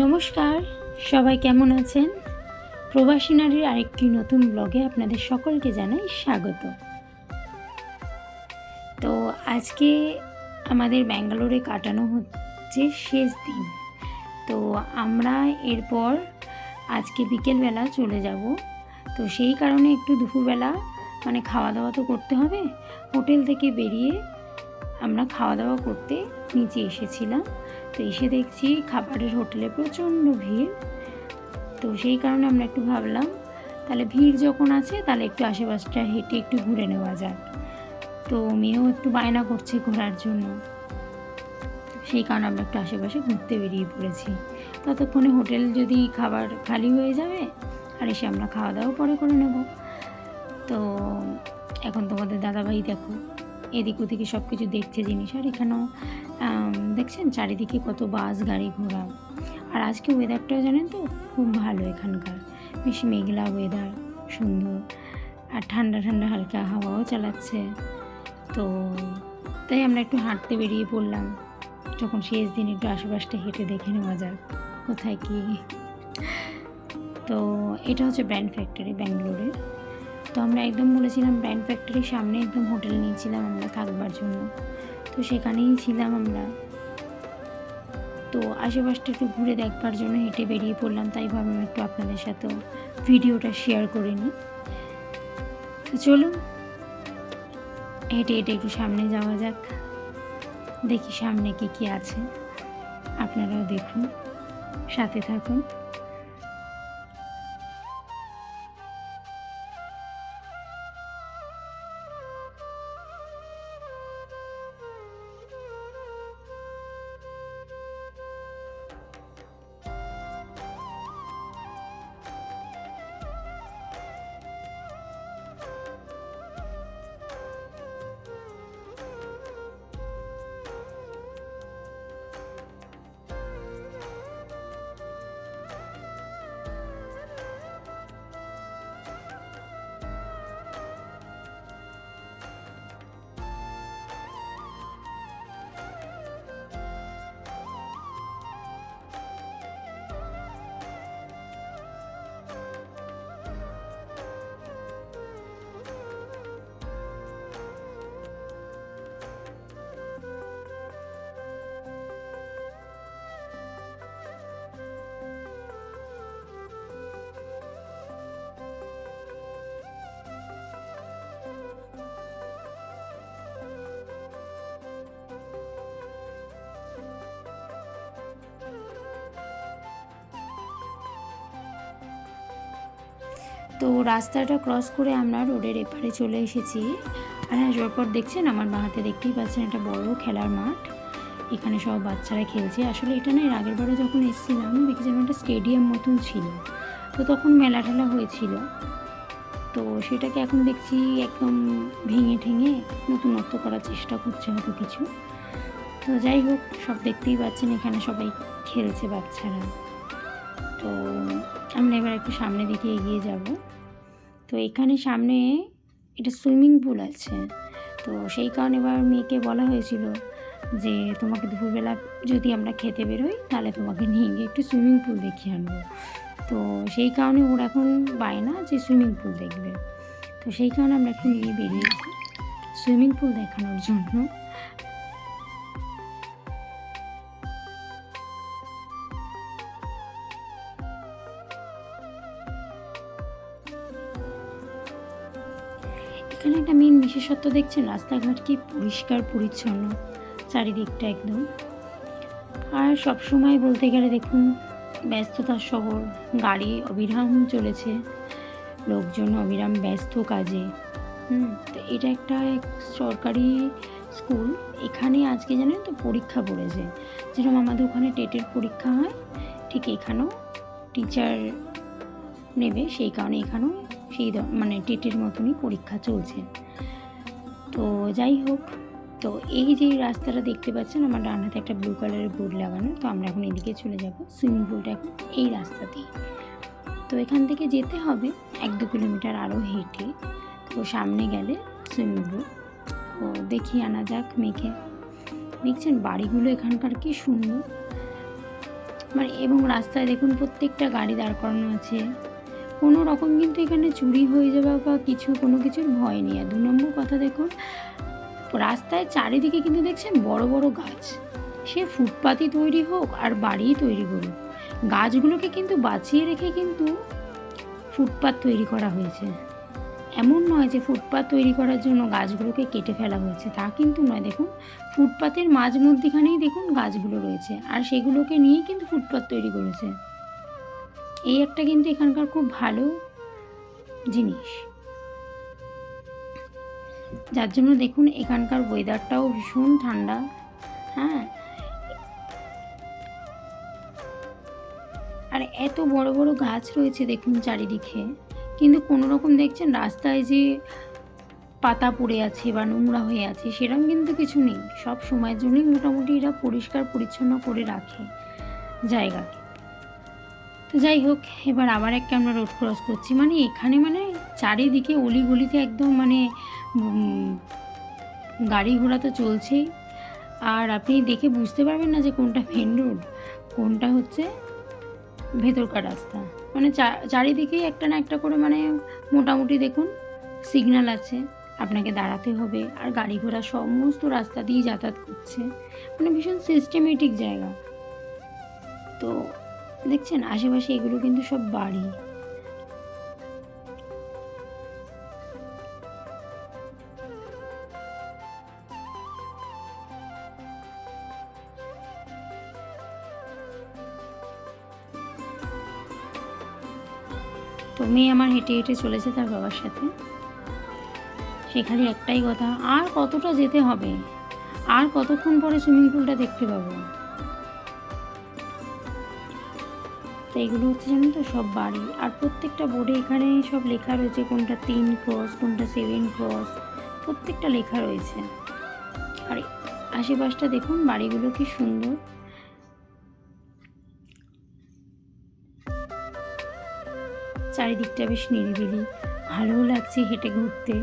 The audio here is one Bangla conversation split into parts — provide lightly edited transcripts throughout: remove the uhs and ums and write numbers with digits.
নমস্কার, সবাই কেমন আছেন? প্রবাসী নারীর আরেকটি নতুন ব্লগে আপনাদের সকলকে জানাই স্বাগত। তো আজকে আমাদের ব্যাঙ্গালোরে কাটানো হচ্ছে শেষ দিন। তো আমরা এরপর আজকে বিকেলবেলা চলে যাব। তো সেই কারণে একটু দুপুরবেলা খাওয়া দাওয়া তো করতে হবে। হোটেল থেকে বেরিয়ে আমরা খাওয়া দাওয়া করতে নিচে এসেছিলাম। তো এসে দেখছি খাবারের হোটেলে প্রচণ্ড ভিড়। তো সেই কারণে আমরা একটু ভাবলাম তাহলে ভিড় যখন আছে তাহলে একটু আশেপাশটা হেঁটে একটু ঘুরে নেওয়া যাক। তো মেয়েও একটু বায়না করছে ঘোরার জন্য, সেই কারণে আমরা একটু আশেপাশে ঘুরতে বেরিয়ে পড়েছি। ততক্ষণে হোটেল যদি খাবার খালি হয়ে যাবে আর এসে আমরা খাওয়া দাওয়া পরে করে নেব। তো এখন তোমাদের দাদাভাই দেখো এদিক ওদিকে সব কিছু দেখছে জিনিস। আর এখানেও দেখছেন চারিদিকে কত বাস গাড়ি ঘোড়া। আর আজকে ওয়েদারটাও জানেন তো খুব ভালো, এখানকার বেশ মেঘলা ওয়েদার, সুন্দর আর ঠান্ডা ঠান্ডা হালকা হাওয়াও চালাচ্ছে। তো তাই আমরা একটু হাঁটতে বেরিয়ে পড়লাম, যখন শেষ দিন একটু আশেপাশটা হেঁটে দেখে নেওয়া যাক কোথায় কী। তো এটা হচ্ছে ব্র্যান্ড ফ্যাক্টরি ব্যাঙ্গালোরে। তো আমরা একদম বলেছিলাম ব্র্যান্ড ফ্যাক্টরির সামনে একদম হোটেল নিয়েছিলাম আমরা থাকবার জন্য। তো সেখানেই ছিলাম আমরা। তো আশেপাশটা একটু ঘুরে দেখবার জন্য হেঁটে বেরিয়ে পড়লাম, তাই ভাবলাম একটু আপনাদের সাথেও ভিডিওটা শেয়ার করে নিই। তো চলুন হেঁটে হেঁটে একটু সামনে যাওয়া যাক, দেখি সামনে কী কী আছে। আপনারাও দেখুন, সাথে থাকুন। তো রাস্তাটা ক্রস করে আমরা রোডের এপারে চলে এসেছি। আর আসার পর দেখছেন আমার বাঁ হাতে দেখতেই পাচ্ছেন একটা বড় খেলার মাঠ। এখানে সব বাচ্চারা খেলছে। আসলে এটা না এর আগের বারও যখন এসেছিলাম দেখেছিলাম একটা স্টেডিয়াম মতন ছিল, তো তখন মেলা ঠেলা হয়েছিল। তো সেটাকে এখন দেখছি একদম ভেঙে ঠেঙে নতুনত্ব করার চেষ্টা করছে হয়তো কিছু। তো যাই হোক, সব দেখতেই পাচ্ছেন এখানে সবাই খেলছে বাচ্চারা। তো আমরা এবার একটু সামনের দিকে এগিয়ে যাব। তো এখানে সামনে এটা সুইমিং পুল আছে। তো সেই কারণে এবার মেয়েকে বলা হয়েছিল যে তোমাকে দুপুরবেলা যদি আমরা খেতে বেরোই তাহলে তোমাকে নিয়ে গিয়ে একটু সুইমিং পুল দেখিয়ে আনবো। তো সেই কারণে ওর এখন বায়না যে সুইমিং পুল দেখবে। তো সেই কারণে আমরা একটু নিয়ে বেরিয়েছি সুইমিং পুল দেখানোর জন্য। এখানে একটা মেন বিশেষত্ব দেখছেন, রাস্তাঘাট কি পরিষ্কার পরিচ্ছন্ন চারিদিকটা একদম। আর সবসময় বলতে গেলে দেখুন ব্যস্ততার শহর, গাড়ি অবিরাম চলেছে, লোকজন অবিরাম ব্যস্ত কাজে। তো এটা একটা সরকারি স্কুল। এখানে আজকে জানেন তো পরীক্ষা পড়েছে, যেরকম আমাদের ওখানে টেটের পরীক্ষা হয় ঠিক এখানেও টিচার নেবে, সেই কারণে এখানেও সেই টেটের মতনই পরীক্ষা চলছে। তো যাই হোক, তো এই যে রাস্তাটা দেখতে পাচ্ছেন আমার ডান হাতে একটা ব্লু কালারের বোর্ড লাগানো। তো আমরা এখন এদিকে চলে যাব, সুইমিং পুলটা এখন এই রাস্তাতেই। তো এখান থেকে যেতে হবে 1-2 কিলোমিটার আরও হেঁটে। তো সামনে গেলে সুইমিং পুল। তো দেখিয়ে আনা যাক মেয়েকে। দেখছেন বাড়িগুলো এখানকার কি সুন্দর, মানে এবং রাস্তায় দেখুন প্রত্যেকটা গাড়ি দাঁড় করানো আছে, কোনো রকম কিন্তু এখানে চুরি হয়ে যাওয়া বা কোনো কিছুর ভয় নেই। আর 2 নম্বর কথা দেখুন, রাস্তায় চারিদিকে কিন্তু দেখছেন বড় বড় গাছ, সে ফুটপাতই তৈরি হোক আর বাড়িই তৈরি করুক, গাছগুলোকে কিন্তু বাঁচিয়ে রেখে কিন্তু ফুটপাত তৈরি করা হয়েছে। এমন নয় যে ফুটপাত তৈরি করার জন্য গাছগুলোকে কেটে ফেলা হয়েছে, তা কিন্তু নয়। দেখুন ফুটপাতের মাঝ মধ্যখানেই দেখুন গাছগুলো রয়েছে, আর সেগুলোকে নিয়েই কিন্তু ফুটপাত তৈরি করেছে। এই একটা কিন্তু এখানকার খুব ভালো জিনিস, যার জন্য দেখুন এখানকার ওয়েদারটাও ভীষণ ঠান্ডা। হ্যাঁ, আর এত বড় বড় গাছ রয়েছে দেখুন চারিদিকে, কিন্তু কোনো রকম দেখছেন রাস্তায় যে পাতা পড়ে আছে বা নোংরা হয়ে আছে সেরকম কিন্তু কিছু নেই। সব সময়ের জন্যই মোটামুটি এরা পরিষ্কার পরিচ্ছন্ন করে রাখে জায়গাকে। তো যাই হোক, এবার আবার একটা আমরা রোড ক্রস করছি, মানে এখানে মানে চারিদিকে অলিগলিতে একদম মানে গাড়ি ঘোড়া তো চলছেই, আর আপনি দেখে বুঝতে পারবেন না যে কোনটা মেন রোড, কোনটা হচ্ছে ভেতরকার রাস্তা। মানে চারিদিকেই একটা না একটা করে মানে মোটামুটি দেখুন সিগন্যাল আছে, আপনাকে দাঁড়াতে হবে, আর গাড়ি ঘোড়া সমস্ত রাস্তা দিয়ে যাতায়াত করছে, মানে ভীষণ সিস্টেমেটিক জায়গা। তো দেখছেন আশেপাশে এগুলো কিন্তু সব বাড়ি। তো মেয়ে আমার হেঁটে হেঁটে চলেছে তার বাবার সাথে। সেখানে একটাই কথা, আর কতটা যেতে হবে, আর কতক্ষণ পরে সুইমিং পুলটা দেখতে পাবো। তো এগুলো হচ্ছে জানেন তো সব বাড়ি, আর প্রত্যেকটা বোর্ডে এখানে সব লেখা রয়েছে, কোনটা 3 ক্রস, কোনটা 7 ক্রস, প্রত্যেকটা লেখা রয়েছে। আর আশেপাশটা দেখুন বাড়িগুলো কি সুন্দর। চারিদিকটা বেশ নিরিবিলি, ভালোও লাগছে হেঁটে ঘুরতে।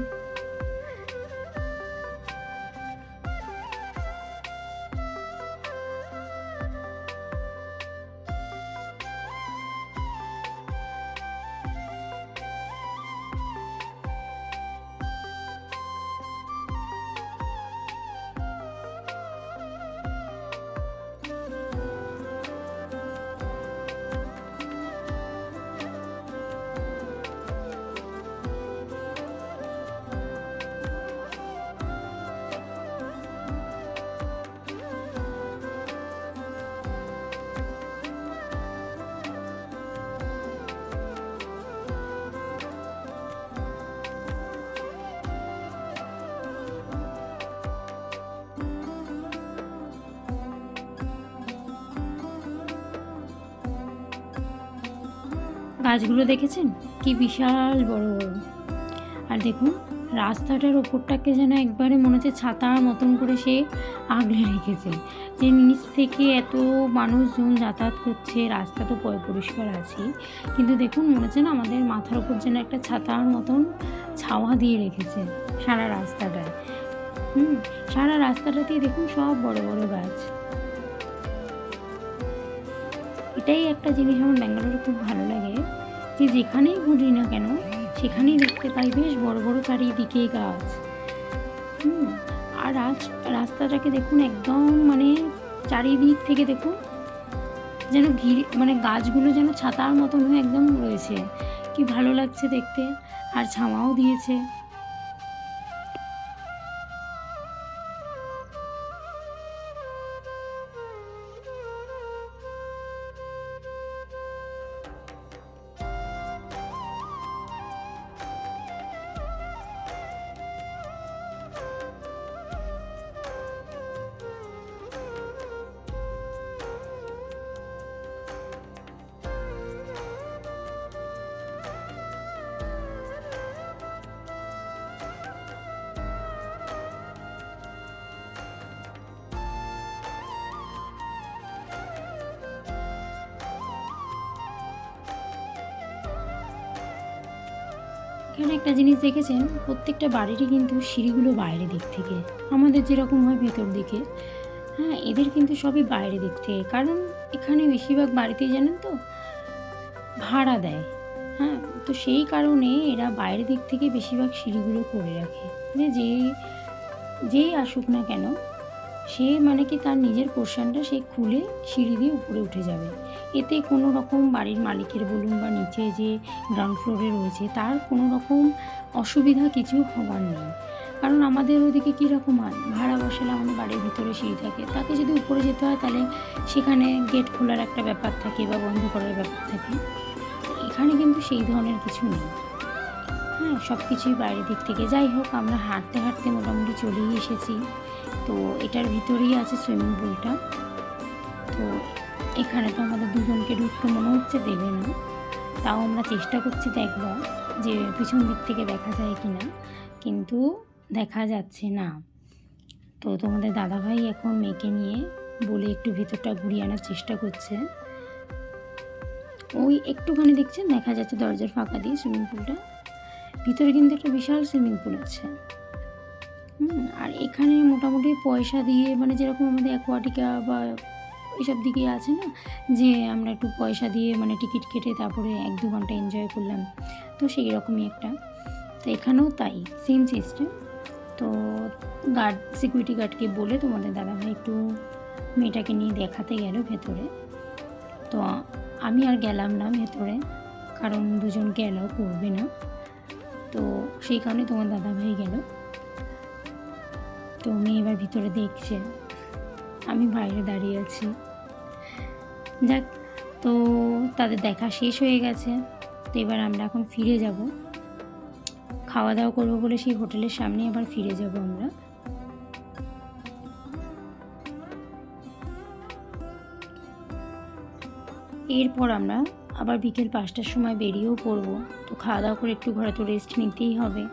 গাছগুলো দেখেছেন কি বিশাল বড় বড়, আর দেখুন রাস্তাটার ওপরটাকে যেন একবারে মনে হচ্ছে ছাতার মতন করে সে আগলে রেখেছে, যে নিচ থেকে এত মানুষজন যাতায়াত করছে, রাস্তা তো পরিষ্কার আছে, কিন্তু দেখুন মনে হচ্ছে না আমাদের মাথার ওপর যেন একটা ছাতার মতন ছাওয়া দিয়ে রেখেছে সারা রাস্তাটায়। সারা রাস্তাটাতেই দেখুন সব বড় বড় গাছ। এটাই একটা জিনিস আমার ব্যাঙ্গালোরে খুব ভালো লাগে, যে যেখানেই ঘুরি না কেন সেখানেই দেখতে পাই বেশ বড় বড় চারিদিকে গাছ। আর রাস্তাটাকে দেখুন একদম মানে চারিদিক থেকে দেখুন যেন মানে গাছগুলো যেন ছাতার মতন হয়ে একদম রয়েছে, কি ভালো লাগছে দেখতে, আর ছাওয়াও দিয়েছে। এখানে একটা জিনিস দেখেছেন, প্রত্যেকটা বাড়িরই কিন্তু সিঁড়িগুলো বাইরের দিক থেকে, আমাদের যেরকম হয় ভেতর দিকে, হ্যাঁ, এদের কিন্তু সবই বাইরে দিক থেকে, কারণ এখানে বেশিরভাগ বাড়িতেই জানেন তো ভাড়া দেয়। হ্যাঁ, তো সেই কারণে এরা বাইরের দিক থেকে বেশিরভাগ সিঁড়িগুলো করে রাখে, যে যেই আসুক না কেন সে মানে কি তার নিজের পোর্শনটা সে খুলে সিঁড়ি দিয়ে উপরে উঠে যাবে। এতে কোনো রকম বাড়ির মালিকের বলুন বা নিচে যে গ্রাউন্ড ফ্লোরে রয়েছে তার কোনো রকম অসুবিধা কিছু হওয়ার নেই। কারণ আমাদের ওদিকে কীরকম হয়, ভাড়া বসালে আমাদের বাড়ির ভিতরে সিঁড়ি থাকে, তাকে যদি উপরে যেতে হয় তাহলে সেখানে গেট খোলার একটা ব্যাপার থাকে বা বন্ধ করার ব্যাপার থাকে। এখানে কিন্তু সেই ধরনের কিছু নেই। হ্যাঁ, সব কিছুই বাইরের দিক থেকে। যাই হোক, আমরা হাঁটতে হাঁটতে মোটামুটি চলেই এসেছি। তো এটার ভিতরেই আছে সুইমিং পুলটা। তো এখানে তো আমাদের দুজনকে ঢুকতে মনে হচ্ছে দেবে না, তাও আমরা চেষ্টা করছি দেখব যে পিছন দিক থেকে দেখা যায় কি না, কিন্তু দেখা যাচ্ছে না। তো তোমাদের দাদাভাই এখন মেয়েকে নিয়ে বলে একটু ভিতরটা ঘুরিয়ে আনার চেষ্টা করছে। ওই একটুখানি দেখছেন দেখা যাচ্ছে দরজার ফাঁকা দিয়ে সুইমিং পুলটা, ভিতরে কিন্তু একটা বিশাল সুইমিং পুল আছে। আর এখানে মোটামুটি পয়সা দিয়ে, মানে যেরকম আমাদের অ্যাকোয়াটিকা বা এইসব দিকে আছে না, যে আমরা একটু পয়সা দিয়ে মানে টিকিট কেটে তারপরে 1-2 ঘন্টা এনজয় করলাম, তো সেই রকমই একটা। তো এখানেও তাই সেম সিস্টেম। তো সিকিউরিটি গার্ডকে বলে তোমাদের দাদাভাই একটু মেয়েটাকে নিয়ে দেখাতে গেল ভেতরে। তো আমি আর গেলাম না ভেতরে, কারণ দুজনকে অ্যালাউ করবে না। তো সেই কারণে তোমার দাদাভাই গেল। তো মেয়ে এবার ভিতরে দেখছে, আমি বাইরে দাঁড়িয়ে আছি। যাক, তো তাদের দেখা শেষ হয়ে গেছে। তো এবার আমরা এখন ফিরে যাব, খাওয়া দাওয়া করবো বলে সেই হোটেলের সামনে আবার ফিরে যাব আমরা। এরপর আমরা আবার বিকেল 5টার সময় বেরিয়েও পড়বো। তো খাওয়া দাওয়া করে একটু ঘরে তো রেস্ট নিতেই হবে,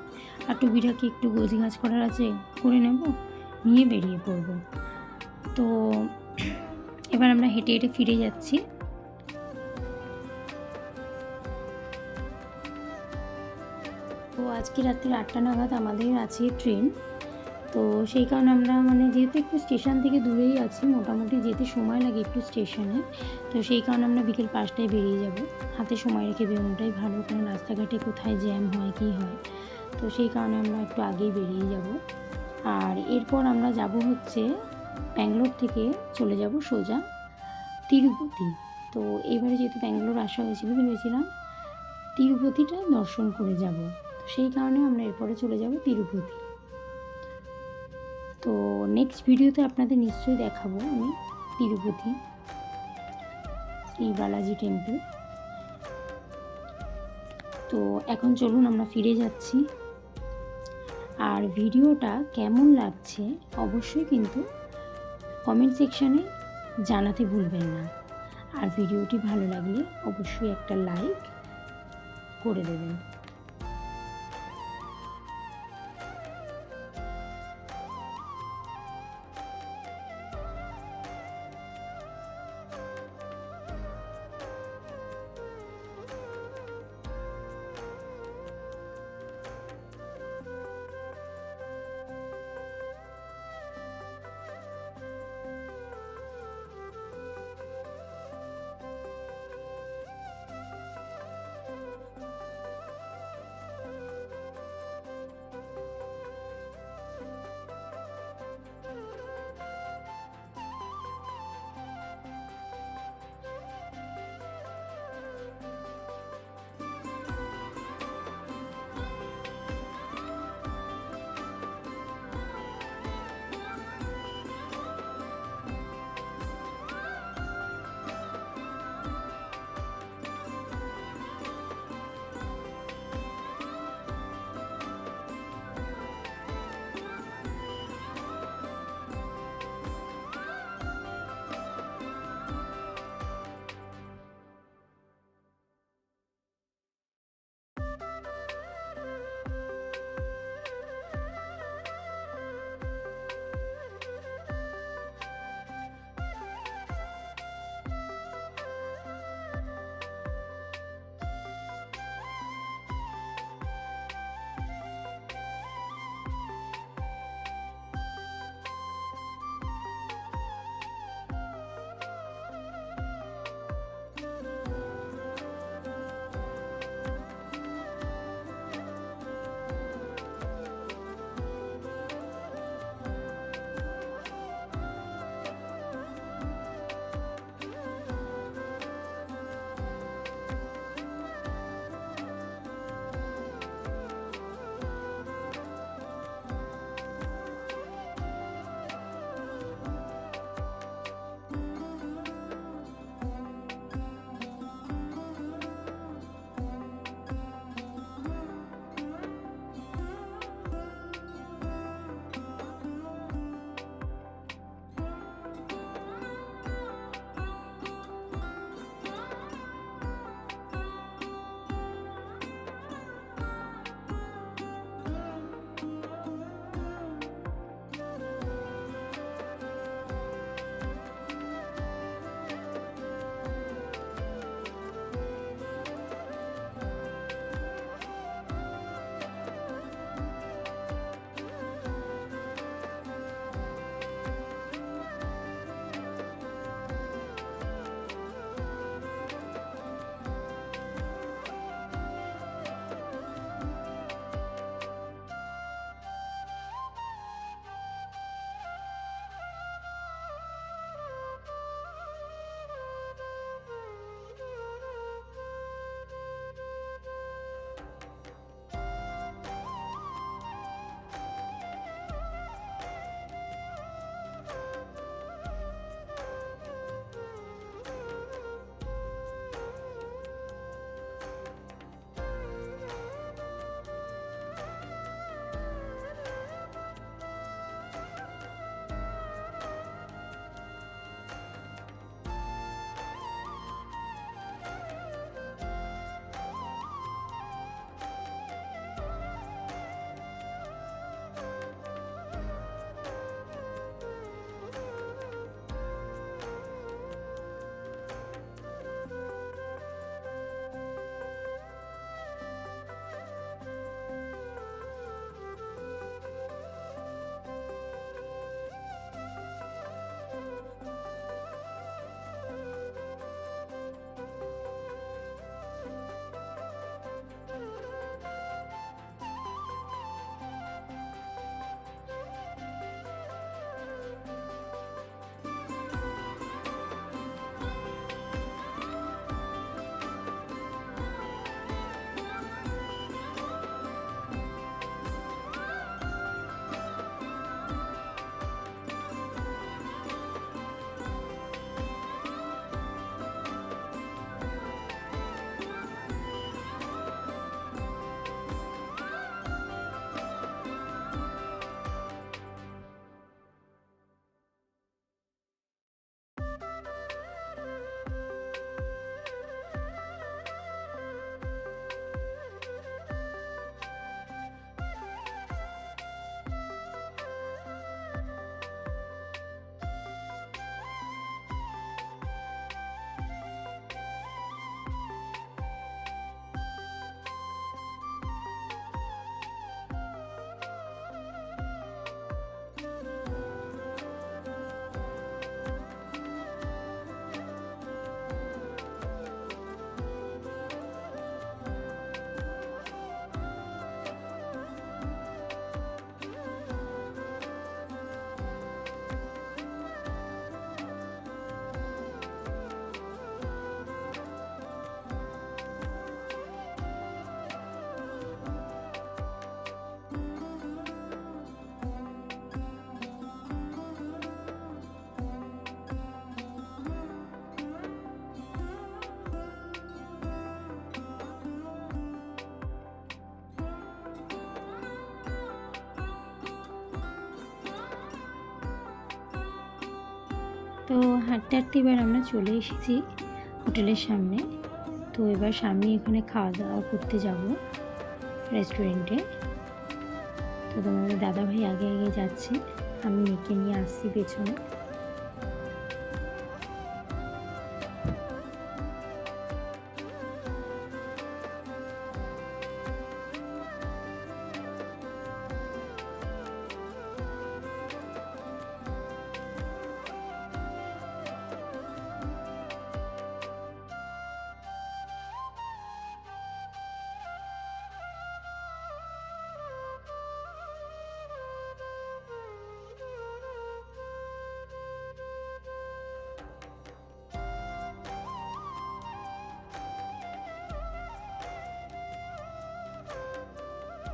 আর টুকিটাকি একটু গোছগাছ করার আছে, করে নেব, নিয়ে বেরিয়ে পড়বো। তো এবার আমরা হেঁটে হেঁটে ফিরে যাচ্ছি। তো আজকে রাত্রি 8টা নাগাদ আমাদের আছে ট্রেন। তো সেই কারণে আমরা মানে যেহেতু একটু স্টেশন থেকে দূরেই আছি, মোটামুটি যেতে সময় লাগে একটু স্টেশনে, তো সেই কারণে আমরা বিকেল 5টায় বেরিয়ে যাব। হাতে সময় রেখে বেরোনোটাই ভালো, কারণ রাস্তাঘাটে কোথায় জ্যাম হয় কী হয়, তো সেই কারণে আমরা একটু আগেই বেরিয়ে যাব। আর এরপর আমরা যাব হচ্ছে ব্যাঙ্গালোর থেকে চলে যাব সোজা তিরুপতি। তো এবারে যেহেতু ব্যাঙ্গালোর আসা হয়েছিল, ভেবেছিলাম তিরুপতিটা দর্শন করে যাব, তো সেই কারণে আমরা এরপরে চলে যাব তিরুপতি। তো নেক্সট ভিডিওতে আপনাদের নিশ্চয়ই দেখাবো আমি তিরুপতি শ্রী বালাজি টেম্পল। তো এখন চলুন আমরা ফিরে যাচ্ছি। আর ভিডিওটা কেমন লাগছে অবশ্যই কিন্তু কমেন্ট সেকশানে জানাতে ভুলবেন না। আর ভিডিওটি ভালো লাগলে অবশ্যই একটা লাইক করে দেবেন। তো হাঁটতে হাঁটতে এবার আমরা চলে এসেছি হোটেলের সামনে। তো এবার সামনে এখানে খাওয়া দাওয়া করতে যাব রেস্টুরেন্টে। তো তোমাদের দাদাভাই আগে আগে যাচ্ছে, আমি মেয়েকে নিয়ে আসছি পেছনে।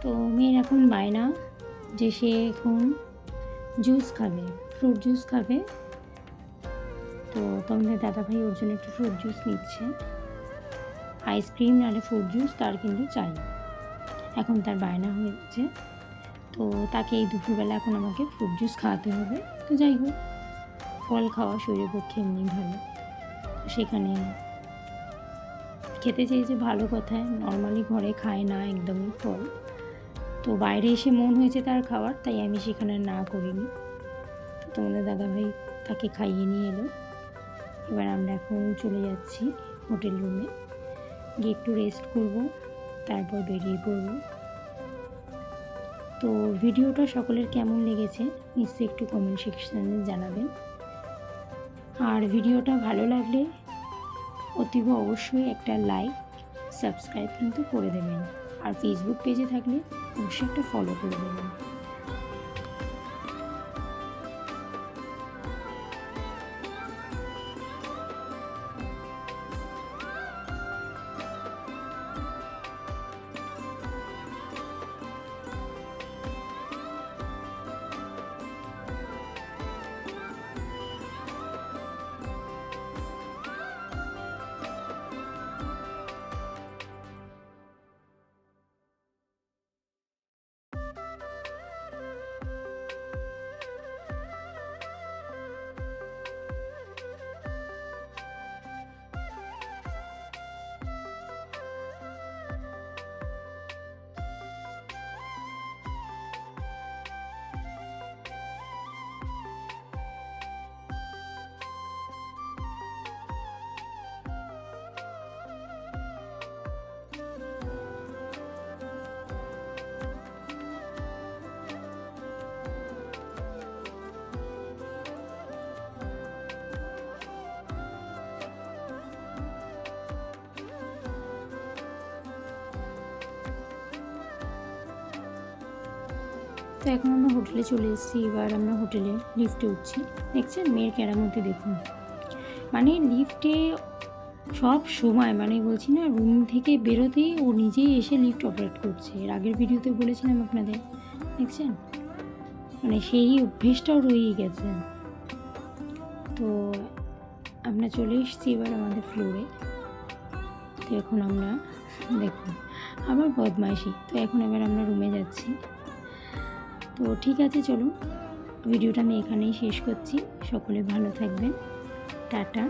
তো মেয়ের এখন বায়না যে সে এখন জুস খাবে, ফ্রুট জুস খাবে। তো তোমাদের দাদাভাই ওর জন্য একটু ফ্রুট জুস নিচ্ছে। আইসক্রিম নাহলে ফ্রুট জুস তার কিন্তু চাই, এখন তার বায়না হয়েছে। তো তাকে এই দুপুরবেলা এখন আমাকে ফ্রুট জুস খাওয়াতে হবে। তো যাই হোক, ফল খাওয়া শরীরের পক্ষে এমনি ভালো। সেখানে খেতে চেয়েছে, ভালো কথায়, নর্মালি ঘরে খায় না একদমই ফল। তো বাইরে এসে মন হয়েছে তার খাওয়ার, তাই আমি সেখানে না করিনি। তো তোমাদের দাদাভাই তাকে খাইয়ে নিয়ে এলো। এবার আমরা এখন চলে যাচ্ছি হোটেল রুমে, গিয়ে একটু রেস্ট করব, তারপর বেরিয়ে পড়ব। তো ভিডিওটা সকলের কেমন লেগেছে নিশ্চয়ই একটু কমেন্ট সেকশনে জানাবেন। আর ভিডিওটা ভালো লাগলে অতীব অবশ্যই একটা লাইক, সাবস্ক্রাইব কিন্তু করে দেবেন। আর ফেসবুক পেজে থাকলে অবশ্যই একটা ফলো করে দেবেন। তো এখন আমরা হোটেলে চলে এসেছি। এবার আমরা হোটেলে লিফটে উঠছি। দেখছেন মেয়ের কেরামতি দেখুন, মানে লিফটে সব সময়, মানে বলছি না, রুম থেকে বেরোতেই ও নিজেই এসে লিফট অপারেট করছে। এর আগের ভিডিওতে বলেছিলাম আপনাদের, দেখছেন, মানে সেই অভ্যেসটাও রয়েই গেছে। তো আমরা চলে এসেছি এবার আমাদের ফ্লোরে। তো এখন আমরা দেখুন আবার বদমাইশি। তো এখন এবার আমরা রুমে যাচ্ছি। তো ঠিক আছে, চলো ভিডিওটা আমি এখানেই শেষ করছি। সকলে ভালো থাকবেন, টাটা।